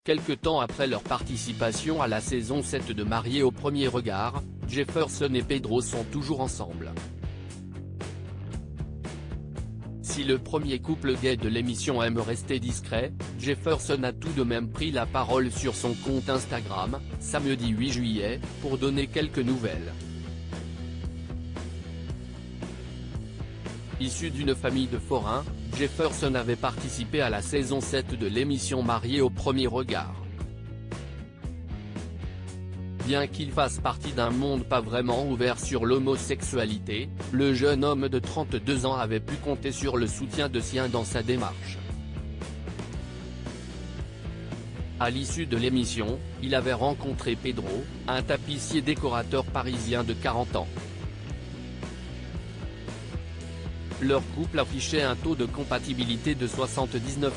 Quelque temps après leur participation à la saison 7 de Mariés au premier regard, Jefferson et Pedro sont toujours ensemble. Si le premier couple gay de l'émission aime rester discret, Jefferson a tout de même pris la parole sur son compte Instagram, samedi 8 juillet, pour donner quelques nouvelles. Issu d'une famille de forains, Jefferson avait participé à la saison 7 de l'émission Mariés au premier regard. Bien qu'il fasse partie d'un monde pas vraiment ouvert sur l'homosexualité, le jeune homme de 32 ans avait pu compter sur le soutien de siens dans sa démarche. À l'issue de l'émission, il avait rencontré Pedro, un tapissier décorateur parisien de 40 ans. Leur couple affichait un taux de compatibilité de 79%.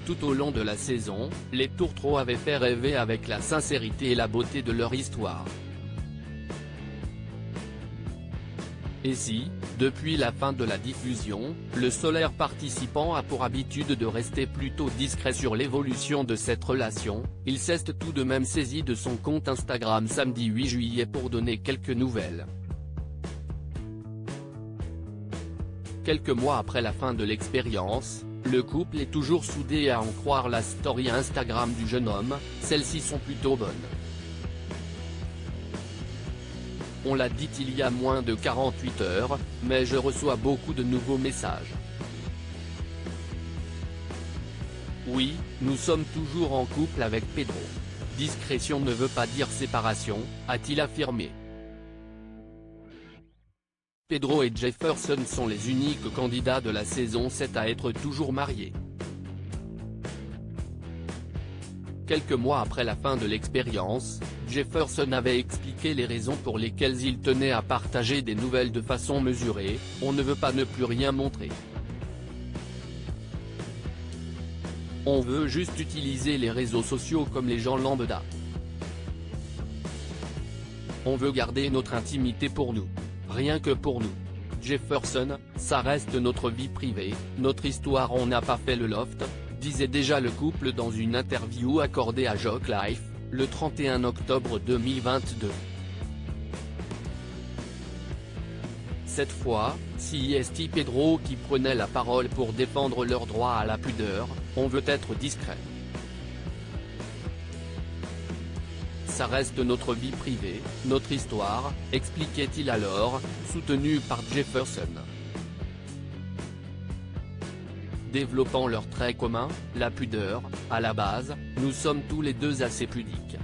Tout au long de la saison, les tourtereaux avaient fait rêver avec la sincérité et la beauté de leur histoire. Et si, depuis la fin de la diffusion, le solaire participant a pour habitude de rester plutôt discret sur l'évolution de cette relation, il s'est tout de même saisi de son compte Instagram samedi 8 juillet pour donner quelques nouvelles. Quelques mois après la fin de l'expérience, le couple est toujours soudé et à en croire la story Instagram du jeune homme, celles-ci sont plutôt bonnes. On l'a dit il y a moins de 48 heures, mais je reçois beaucoup de nouveaux messages. Oui, nous sommes toujours en couple avec Pedro. Discrétion ne veut pas dire séparation, a-t-il affirmé. Pedro et Jefferson sont les uniques candidats de la saison 7 à être toujours mariés. Quelques mois après la fin de l'expérience, Jefferson avait expliqué les raisons pour lesquelles il tenait à partager des nouvelles de façon mesurée. On ne veut pas ne plus rien montrer. On veut juste utiliser les réseaux sociaux comme les gens lambda. On veut garder notre intimité pour nous. Rien que pour nous. Jefferson, ça reste notre vie privée, notre histoire, on n'a pas fait le loft, disait déjà le couple dans une interview accordée à Jock Life, le 31 octobre 2022. Cette fois, c'est Pedro qui prenait la parole pour défendre leur droit à la pudeur. On veut être discret. Ça reste notre vie privée, notre histoire, expliquait-il alors, soutenu par Jefferson. Développant leur trait commun, la pudeur, à la base, nous sommes tous les deux assez pudiques.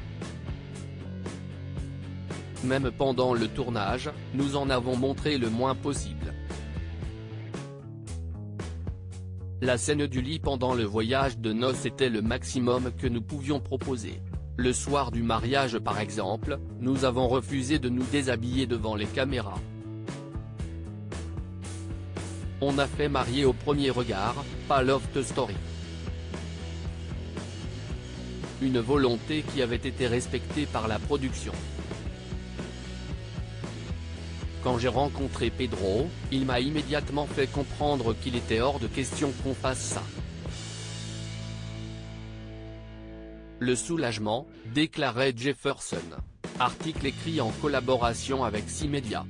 Même pendant le tournage, nous en avons montré le moins possible. La scène du lit pendant le voyage de noces était le maximum que nous pouvions proposer. Le soir du mariage par exemple, nous avons refusé de nous déshabiller devant les caméras. On a fait Mariés au premier regard, pas Loft Story. Une volonté qui avait été respectée par la production. Quand j'ai rencontré Pedro, il m'a immédiatement fait comprendre qu'il était hors de question qu'on fasse ça. Le soulagement, déclarait Jefferson. Article écrit en collaboration avec 6 médias.